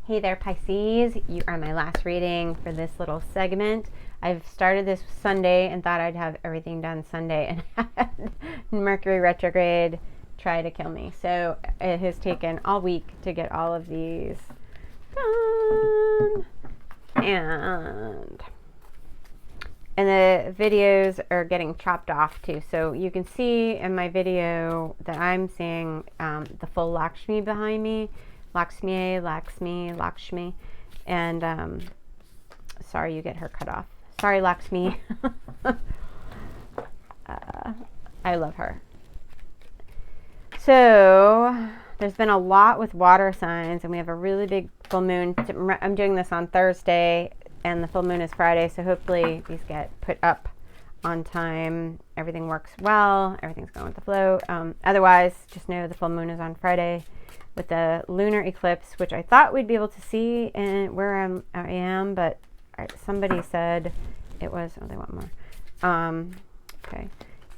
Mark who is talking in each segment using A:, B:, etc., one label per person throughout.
A: Hey there, Pisces. You are my last reading for this little segment. I've started this Sunday and thought I'd have everything done Sunday, and had Mercury retrograde try to kill me. So it has taken all week to get all of these done. And the videos are getting chopped off too. So you can see in my video that I'm seeing the full Lakshmi behind me. Lakshmi. And sorry you get her cut off. Sorry, Lakshmi. I love her. So there's been a lot with water signs, and we have a really big full moon. I'm doing this on Thursday, and the full moon is Friday, so hopefully these get put up on time. Everything works well. Everything's going with the flow. Otherwise, just know the full moon is on Friday with the lunar eclipse, which I thought we'd be able to see in where I am, but somebody said it was, oh, they want more. Okay.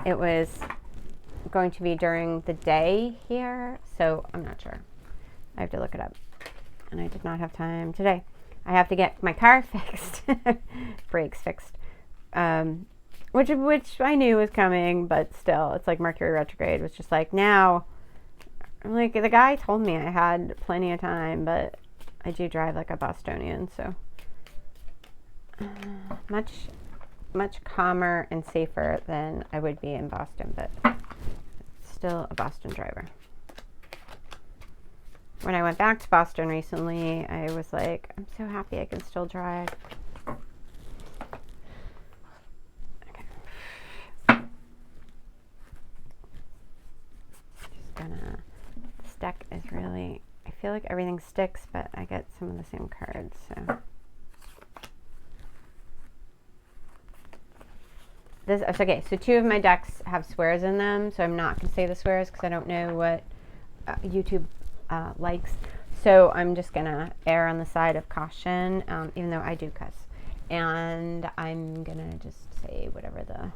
A: It was going to be during the day here, so I'm not sure. I have to look it up. And I did not have time today. I have to get my car fixed, brakes fixed, which I knew was coming, but still, it's like Mercury retrograde was just like, now, I'm like, the guy told me I had plenty of time, but I do drive like a Bostonian, so much calmer and safer than I would be in Boston, but still a Boston driver. When I went back to Boston recently, I was like, I'm so happy I can still drive. Okay. Just gonna, this deck is really, I feel like everything sticks, but I get some of the same cards, so. Okay, so two of my decks have swears in them, so I'm not going to say the swears because I don't know what YouTube likes. So I'm just going to err on the side of caution, even though I do cuss. And I'm going to just say whatever the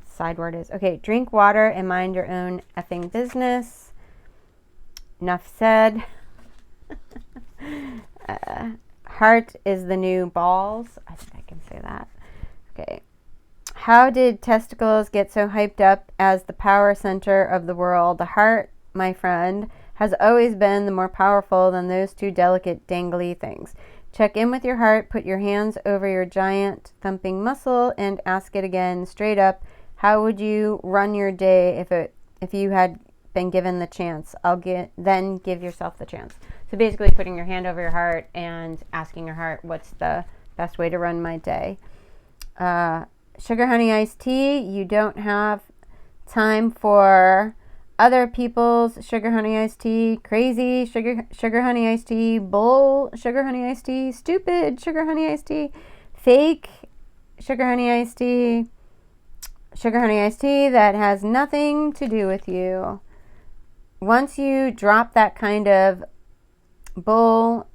A: side word is. Okay, drink water and mind your own effing business. Enough said. Heart is the new balls. I think I can say that. Okay. How did testicles get so hyped up as the power center of the world? The heart, my friend, has always been the more powerful than those two delicate dangly things. Check in with your heart, put your hands over your giant thumping muscle, and ask it again straight up. How would you run your day if you had been given the chance? Then give yourself the chance. So basically putting your hand over your heart and asking your heart, what's the best way to run my day? Sugar honey iced tea. You don't have time for other people's sugar honey iced tea. Crazy sugar honey iced tea. Bull sugar honey iced tea. Stupid sugar honey iced tea. Fake sugar honey iced tea. Sugar honey iced tea that has nothing to do with you. Once you drop that kind of bull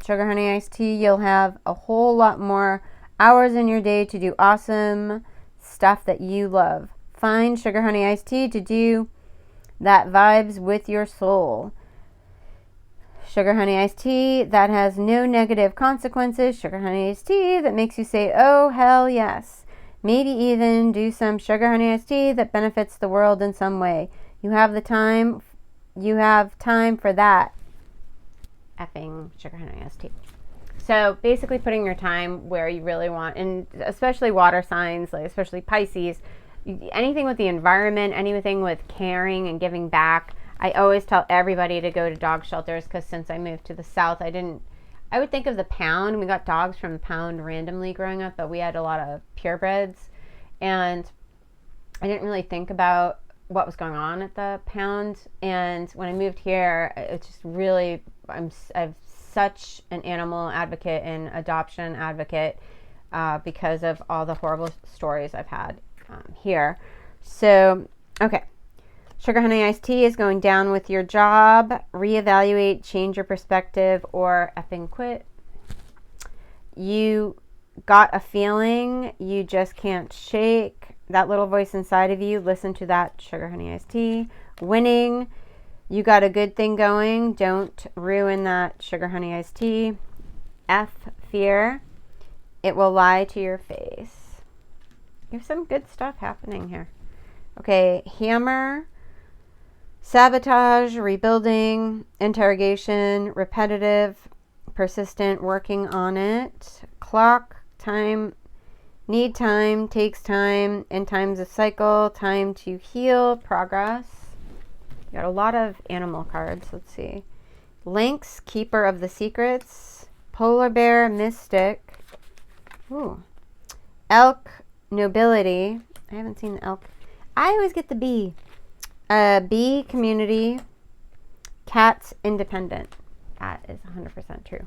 A: sugar honey iced tea, you'll have a whole lot more hours in your day to do awesome stuff that you love. Find sugar honey iced tea to do that vibes with your soul. Sugar honey iced tea that has no negative consequences. Sugar honey iced tea that makes you say, oh, hell yes. Maybe even do some sugar honey iced tea that benefits the world in some way. You have time for that effing sugar honey iced tea. So basically putting your time where you really want, and especially water signs, like especially Pisces, anything with the environment, anything with caring and giving back. I always tell everybody to go to dog shelters because since I moved to the South, I would think of the Pound. We got dogs from the Pound randomly growing up, but we had a lot of purebreds. And I didn't really think about what was going on at the Pound. And when I moved here, it's just really, I've such an animal advocate and adoption advocate because of all the horrible stories I've had here. So, okay. Sugar honey iced tea is going down with your job. Reevaluate, change your perspective, or effing quit. You got a feeling you just can't shake. That little voice inside of you, listen to that sugar honey iced tea. Winning. You got a good thing going. Don't ruin that sugar honey iced tea. F, fear. It will lie to your face. You have some good stuff happening here. Okay, hammer, sabotage, rebuilding, interrogation, repetitive, persistent, working on it. Clock, time, need time, takes time, in times of cycle, time to heal, progress. You got a lot of animal cards. Let's see. Lynx, keeper of the secrets. Polar bear, mystic. Ooh. Elk, nobility. I haven't seen the elk. I always get the bee. Bee, community. Cats, independent. That is 100% true.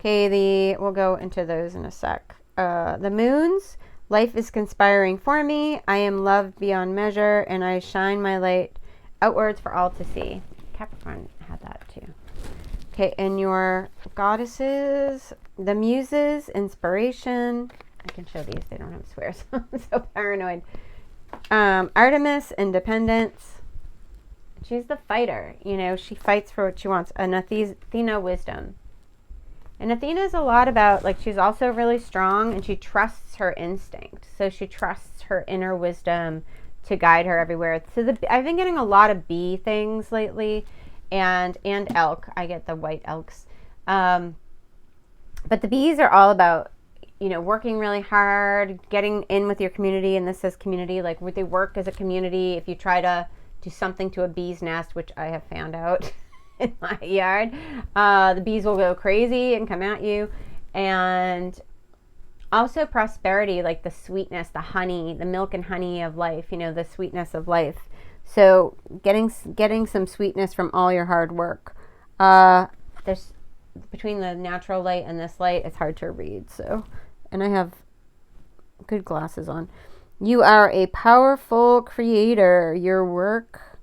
A: Okay, we'll go into those in a sec. The moons. Life is conspiring for me. I am loved beyond measure, and I shine my light outwards for all to see. Capricorn had that too. Okay, and your goddesses, the muses, inspiration. I can show these. They don't have swears. I'm so paranoid. Artemis, independence. She's the fighter. You know, she fights for what she wants. And Athena, wisdom. And Athena is a lot about, like, she's also really strong and she trusts her instinct. So she trusts her inner wisdom to guide her everywhere. So I've been getting a lot of bee things lately. And elk. I get the white elks. But the bees are all about, you know, working really hard, getting in with your community. And this says community, like they work as a community. If you try to do something to a bee's nest, which I have found out in my yard, the bees will go crazy and come at you. And also prosperity, like the sweetness, the honey, the milk and honey of life, you know, the sweetness of life. So getting some sweetness from all your hard work. There's between the natural light and this light, it's hard to read. So, and I have good glasses on. You are a powerful creator. Your work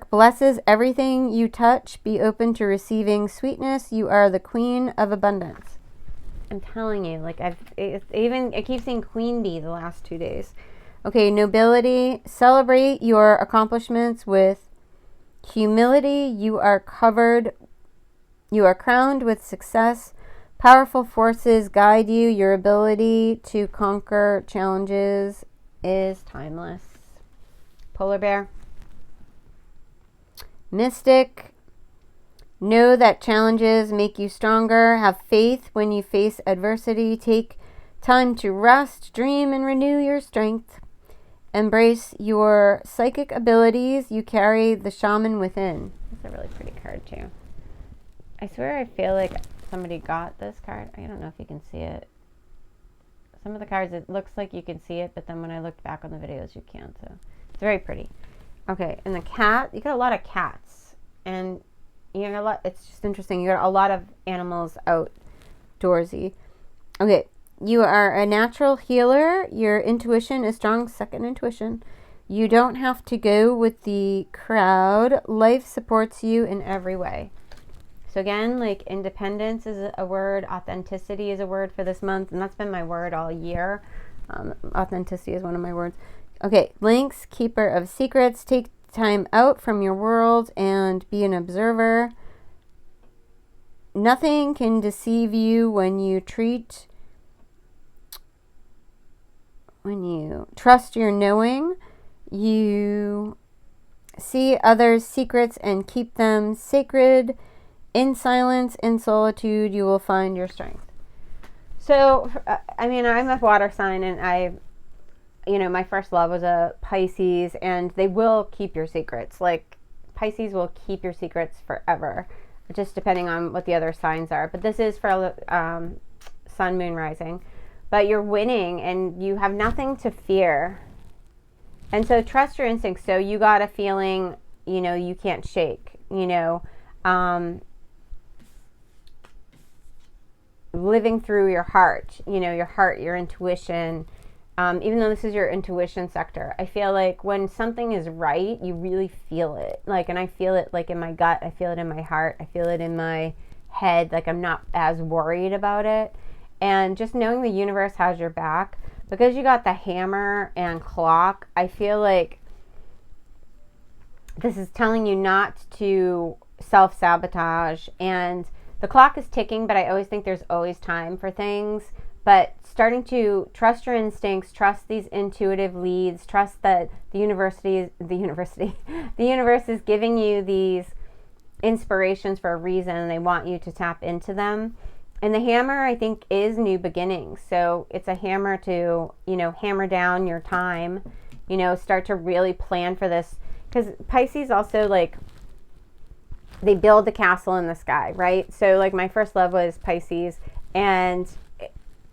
A: blesses everything you touch. Be open to receiving sweetness. You are the queen of abundance. I'm telling you, like I keep seeing queen bee the last 2 days. Okay, nobility. Celebrate your accomplishments with humility. You are crowned with success. Powerful forces guide you. Your ability to conquer challenges is timeless. Polar bear. Mystic. Know that challenges make you stronger. Have faith when you face adversity. Take time to rest, dream, and renew your strength. Embrace your psychic abilities. You carry the shaman within. That's a really pretty card, too. I swear I feel like somebody got this card. I don't know if you can see it. Some of the cards, it looks like you can see it, but then when I looked back on the videos, you can't. So it's very pretty. Okay, and the cat. You got a lot of cats. And you got a lot. It's just interesting. You got a lot of animals outdoorsy. Okay, you are a natural healer. Your intuition is strong. Second intuition. You don't have to go with the crowd. Life supports you in every way. So again, like independence is a word. Authenticity is a word for this month, and that's been my word all year. Authenticity is one of my words. Okay, Lynx, keeper of secrets. Take time out from your world and be an observer. Nothing can deceive you when you trust your knowing. You see others' secrets and keep them sacred. In silence, in solitude, you will find your strength. So, I mean, I'm a water sign, and my first love was a Pisces, and they will keep your secrets. Like, Pisces will keep your secrets forever, just depending on what the other signs are. But this is for sun, moon, rising. But you're winning, and you have nothing to fear. And so trust your instincts. So you got a feeling, you can't shake, living through your heart, your intuition. Even though this is your intuition sector, I feel like when something is right, you really feel it. And I feel it in my gut. I feel it in my heart. I feel it in my head. I'm not as worried about it. And just knowing the universe has your back, because you got the hammer and clock, I feel like this is telling you not to self-sabotage, and the clock is ticking, but I always think there's always time for things. But starting to trust your instincts, trust these intuitive leads, trust that the universe is giving you these inspirations for a reason, and they want you to tap into them. And the hammer, I think, is new beginnings. So it's a hammer to, hammer down your time, start to really plan for this. Because Pisces also, like, they build the castle in the sky, right? So, like, my first love was Pisces, and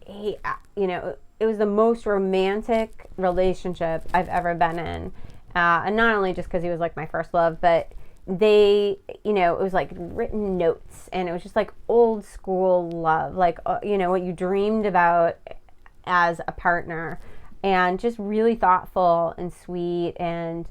A: he, it was the most romantic relationship I've ever been in. And not only just because he was, like, my first love, but they, it was like written notes, and it was just like old school love, like, what you dreamed about as a partner, and just really thoughtful and sweet. And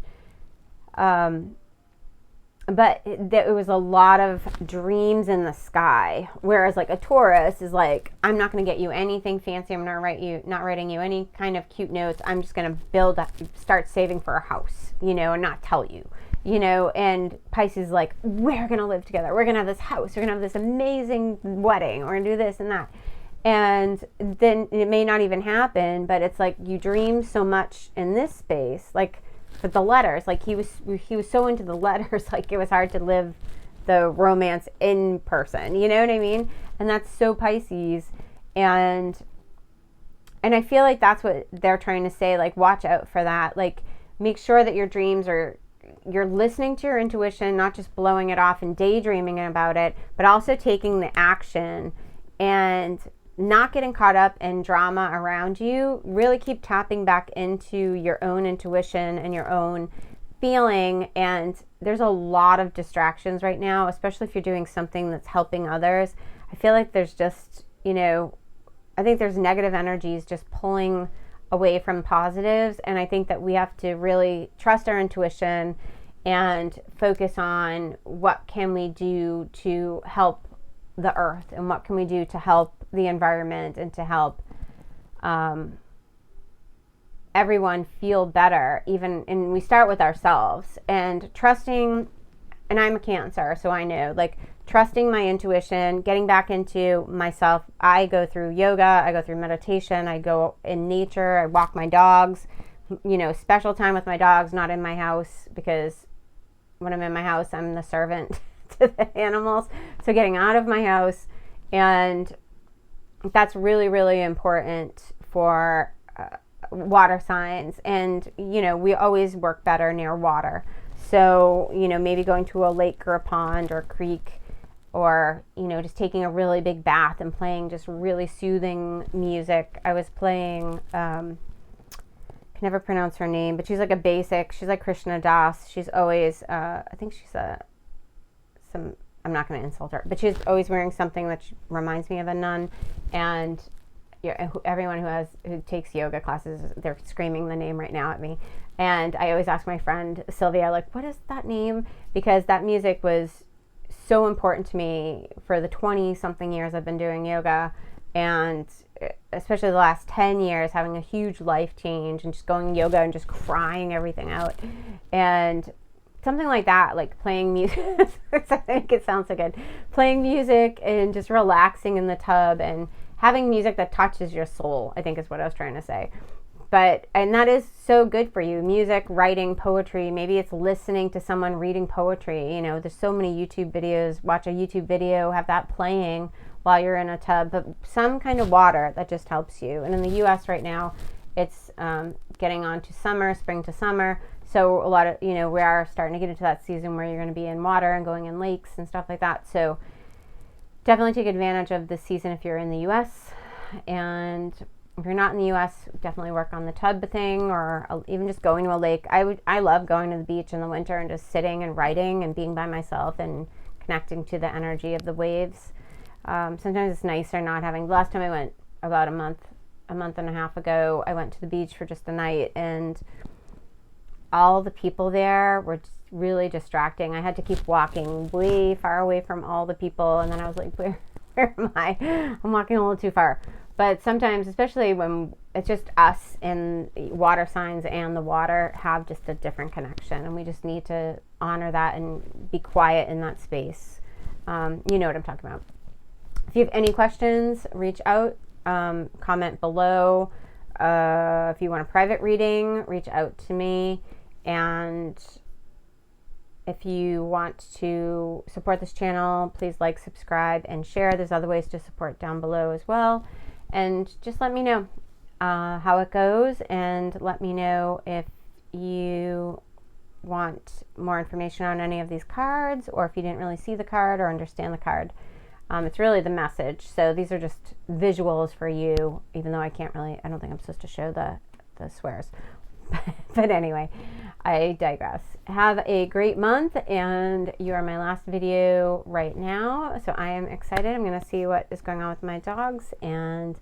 A: but it was a lot of dreams in the sky, whereas like a Taurus is like, I'm not going to get you anything fancy, I'm not writing you any kind of cute notes, I'm just going to start saving for a house, and not tell you. And Pisces is like, we're going to live together. We're going to have this house. We're going to have this amazing wedding. We're going to do this and that. And then it may not even happen, but it's like you dream so much in this space, like with the letters, like he was so into the letters, like it was hard to live the romance in person. You know what I mean? And that's so Pisces. And I feel like that's what they're trying to say, like, watch out for that. Like, make sure that your dreams you're listening to your intuition, not just blowing it off and daydreaming about it, but also taking the action and not getting caught up in drama around you. Really keep tapping back into your own intuition and your own feeling. And there's a lot of distractions right now, especially if you're doing something that's helping others. I feel like there's just, I think there's negative energies just pulling away from positives, and I think that we have to really trust our intuition and focus on what can we do to help the earth, and what can we do to help the environment, and to help everyone feel better. And we start with ourselves, and trusting. And I'm a Cancer, so I know, like, trusting my intuition, getting back into myself. I go through yoga, I go through meditation, I go in nature, I walk my dogs, special time with my dogs, not in my house, because when I'm in my house, I'm the servant to the animals. So getting out of my house, and that's really, really important for water signs. And, we always work better near water. So, maybe going to a lake or a pond or a creek, or, just taking a really big bath and playing just really soothing music. I was playing, can never pronounce her name, but she's like she's like Krishna Das. She's always, I think she's I'm not going to insult her, but she's always wearing something that reminds me of a nun. And everyone who takes yoga classes, they're screaming the name right now at me. And I always ask my friend Sylvia, like, what is that name? Because that music was so important to me for the 20-something years I've been doing yoga, and especially the last 10 years, having a huge life change and just going yoga and just crying everything out. And something like that, like playing music, I think it sounds so good, playing music and just relaxing in the tub and having music that touches your soul, I think is what I was trying to say. And that is so good for you. Music, writing, poetry. Maybe it's listening to someone reading poetry. There's so many YouTube videos. Watch a YouTube video, have that playing while you're in a tub. But some kind of water that just helps you. And in the U.S. right now, it's getting on to summer, spring to summer. So a lot of, we are starting to get into that season where you're going to be in water and going in lakes and stuff like that. So definitely take advantage of this season if you're in the U.S. And if you're not in the U.S., definitely work on the tub thing, or even just going to a lake. I love going to the beach in the winter and just sitting and writing and being by myself and connecting to the energy of the waves. Sometimes it's nicer not having. Last time I went, about a month and a half ago, I went to the beach for just a night, and all the people there were just really distracting. I had to keep walking way far away from all the people, and then I was like, where am I? I'm walking a little too far. But sometimes, especially when it's just us and water signs and the water have just a different connection, and we just need to honor that and be quiet in that space. You know what I'm talking about. If you have any questions, reach out, comment below. If you want a private reading, reach out to me. And if you want to support this channel, please like, subscribe, and share. There's other ways to support down below as well. And just let me know how it goes, and let me know if you want more information on any of these cards, or if you didn't really see the card or understand the card. It's really the message. So these are just visuals for you, even though I don't think I'm supposed to show the swears. But anyway, I digress. Have a great month, and you are my last video right now. So I am excited. I'm going to see what is going on with my dogs, and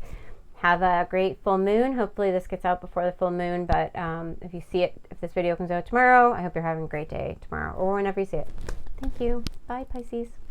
A: have a great full moon. Hopefully this gets out before the full moon, but if this video comes out tomorrow, I hope you're having a great day tomorrow or whenever you see it. Thank you. Bye, Pisces.